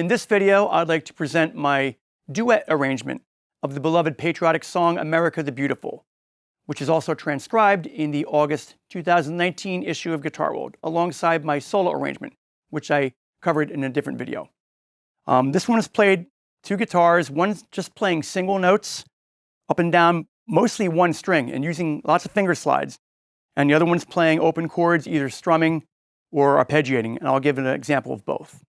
In this video, I'd like to present my duet arrangement of the beloved patriotic song, America the Beautiful, which is also transcribed in the August 2019 issue of Guitar World, alongside my solo arrangement, which I covered in a different video. This one is played two guitars, one's just playing single notes up and down, mostly one string, and using lots of finger slides. And the other one's playing open chords, either strumming or arpeggiating, and I'll give an example of both.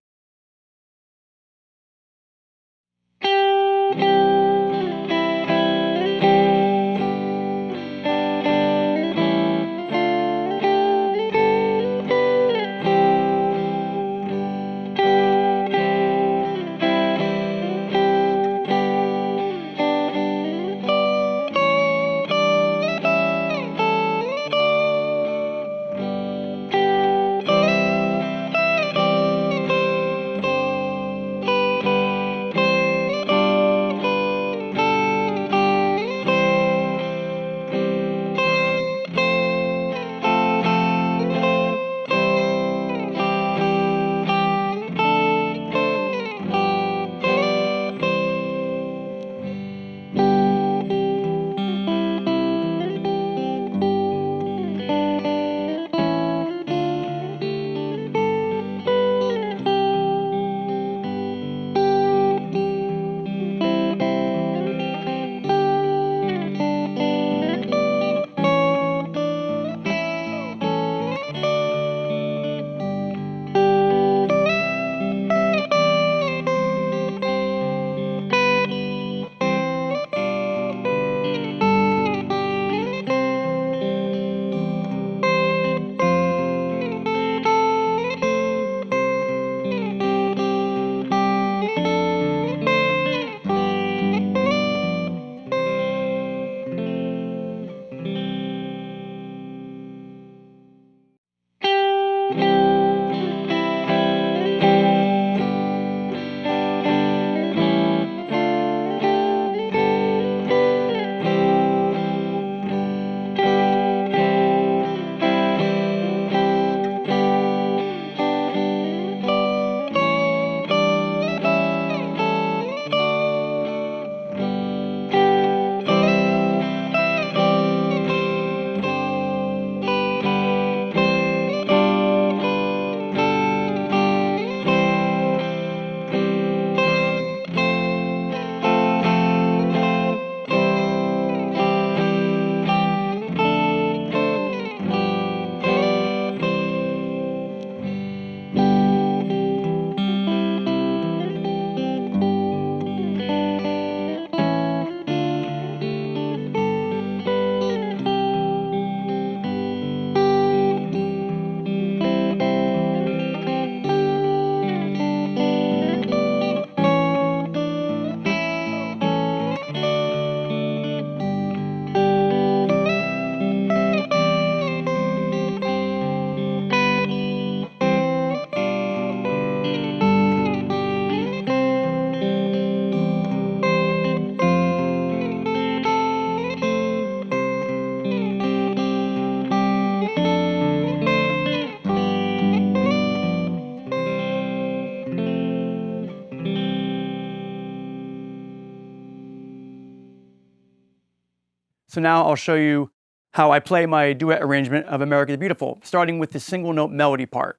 So now I'll show you how I play my duet arrangement of America the Beautiful, starting with the single note melody part.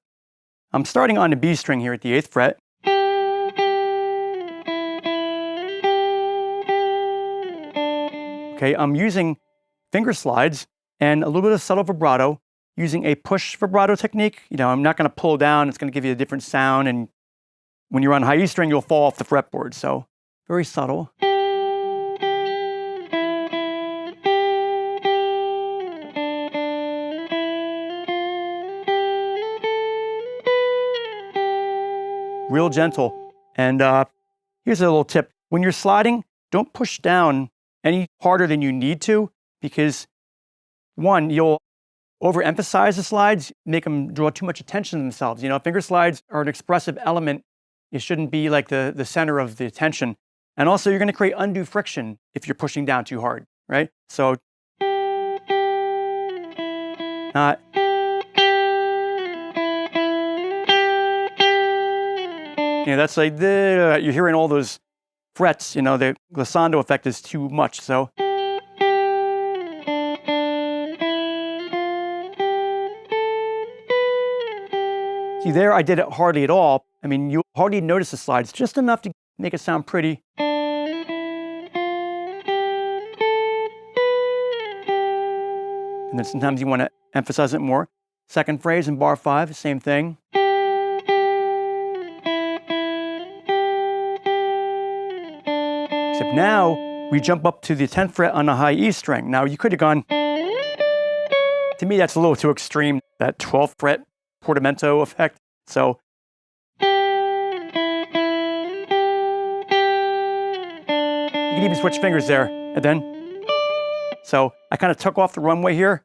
I'm starting on the B string here at the 8th fret. Okay, I'm using finger slides and a little bit of subtle vibrato, using a push vibrato technique. I'm not going to pull down, it's going to give you a different sound, and when you're on high E string, you'll fall off the fretboard, so very subtle. Real gentle. And here's a little tip. When you're sliding, don't push down any harder than you need to, because one, you'll overemphasize the slides, make them draw too much attention to themselves. Finger slides are an expressive element. It shouldn't be like the center of the attention. And also, you're going to create undue friction if you're pushing down too hard, right? So, not. That's like you're hearing all those frets. The glissando effect is too much. So. See, there I did it hardly at all. I mean, you hardly notice the slides, just enough to make it sound pretty. And then sometimes you want to emphasize it more. Second phrase in bar 5, same thing. Except now, we jump up to the 10th fret on the high E string. Now, you could have gone, to me, that's a little too extreme, that 12th fret portamento effect. So, you can even switch fingers there. And then, so I kind of took off the runway here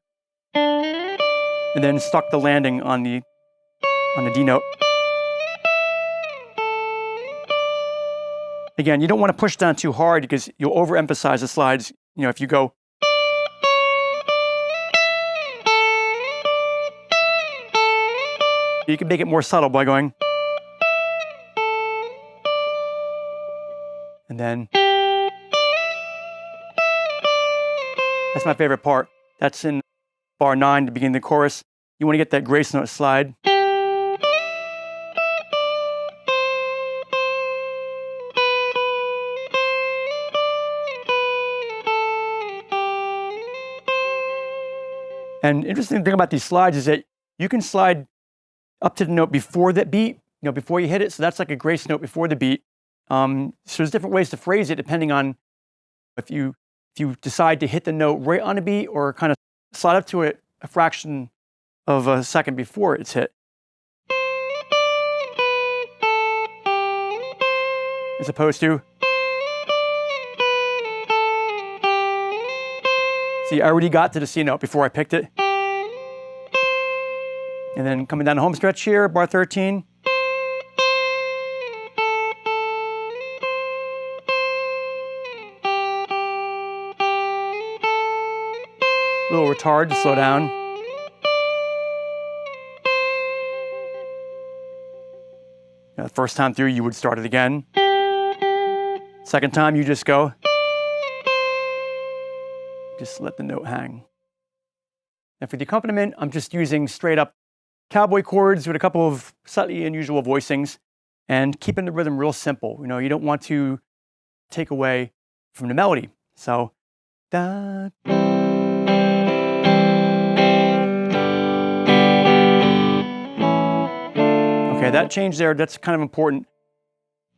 and then stuck the landing on the D note. Again, you don't want to push down too hard because you'll overemphasize the slides. If you go. You can make it more subtle by going. And then. That's my favorite part. That's in bar 9 to begin the chorus. You want to get that grace note slide. And interesting thing about these slides is that you can slide up to the note before that beat, before you hit it. So that's like a grace note before the beat. So there's different ways to phrase it depending on if you decide to hit the note right on the beat or kind of slide up to it a fraction of a second before it's hit. As opposed to. See, I already got to the C note before I picked it. And then coming down the home stretch here, bar 13. Little retard to slow down. The first time through, you would start it again. Second time, you just go. Just let the note hang. And for the accompaniment, I'm just using straight up cowboy chords with a couple of slightly unusual voicings and keeping the rhythm real simple. You don't want to take away from the melody. So, da. Okay, that change there, that's kind of important.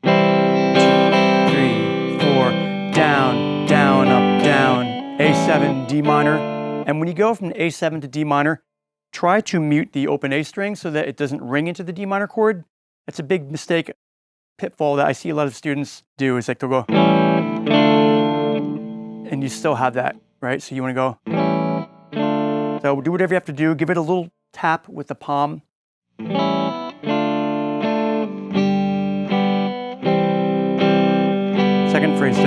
2, 3, 4, down, down, up, down, A7, D minor. And when you go from A7 to D minor, try to mute the open A string so that it doesn't ring into the D minor chord. That's a big mistake, pitfall that I see a lot of students do, is like they'll go, and you still have that, right? So you want to go. So do whatever you have to do. Give it a little tap with the palm. Second phrase.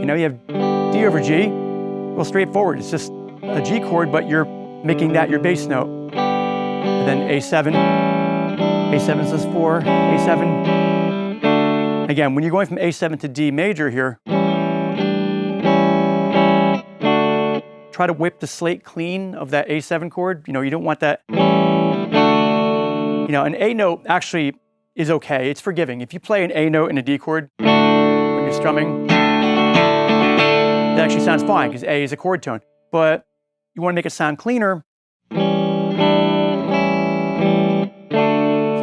You have D over G. Well, straightforward. It's just a G chord, but you're making that your bass note. And then A7. A7 says 4. A7. Again, when you're going from A7 to D major here, try to whip the slate clean of that A7 chord. You don't want that. An A note actually is okay. It's forgiving. If you play an A note and a D chord when you're strumming, that actually sounds fine because A is a chord tone. But you want to make it sound cleaner. So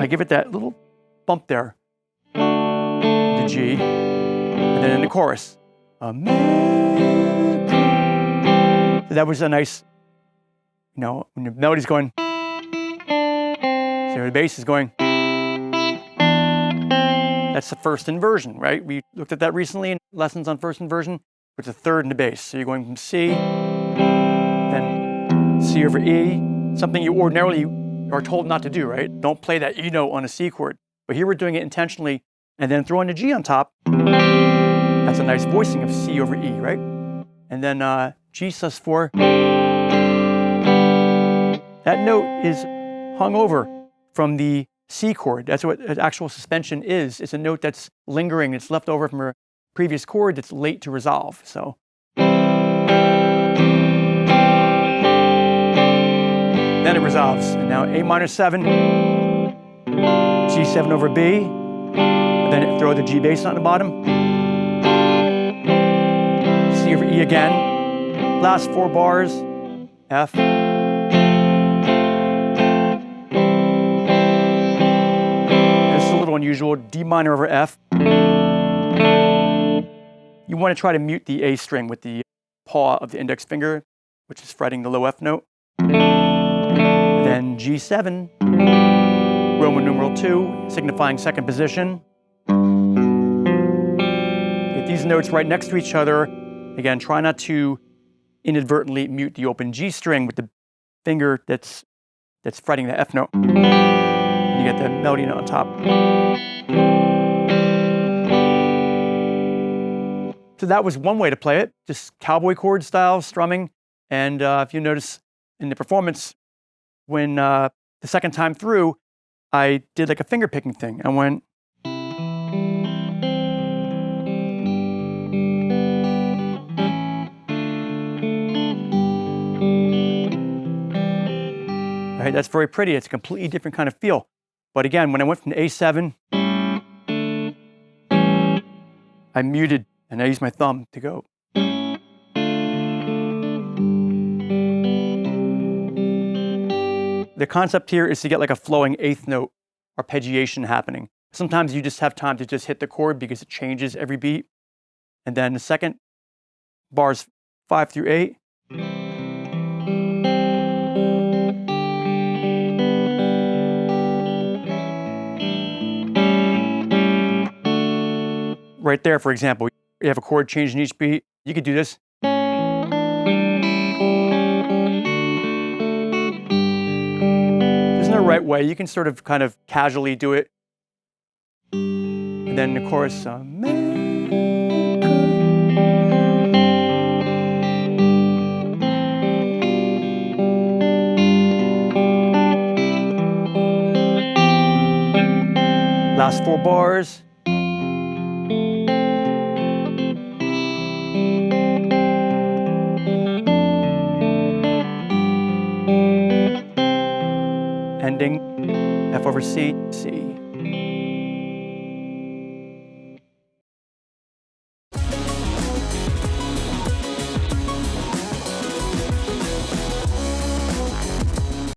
I give it that little bump there, the G, and then in the chorus. So that was a nice, when the melody's going, so the bass is going. That's the first inversion, right? We looked at that recently in lessons on first inversion. It's a third in the bass. So you're going from C, then C over E, something you ordinarily are told not to do, right? Don't play that E note on a C chord. But here we're doing it intentionally, and then throwing a G on top. That's a nice voicing of C over E, right? And then G sus4. That note is hung over from the C chord. That's what an actual suspension is. It's a note that's lingering. It's left over from a previous chord that's late to resolve. So then it resolves. And now A minor 7, G7 over B, and then throw the G bass on the bottom. C over E again. Last 4 bars, F. This is a little unusual, D minor over F. You want to try to mute the A string with the paw of the index finger, which is fretting the low F note. Then G7, Roman numeral 2, signifying second position. Get these notes right next to each other. Again, try not to inadvertently mute the open G string with the finger that's fretting the F note. And you get the melody note on top. So that was one way to play it, just cowboy chord style strumming. And if you notice in the performance, when the second time through, I did like a finger picking thing. I went. Right, that's very pretty. It's a completely different kind of feel. But again, when I went from A7, I muted and I used my thumb to go. The concept here is to get like a flowing 8th note arpeggiation happening. Sometimes you just have time to just hit the chord because it changes every beat. And then the second bars 5 through 8. Right there, for example, you have a chord change in each beat. You could do this. There's no right way. You can sort of kind of casually do it. And then the chorus, last 4 bars. Ending F over C, C.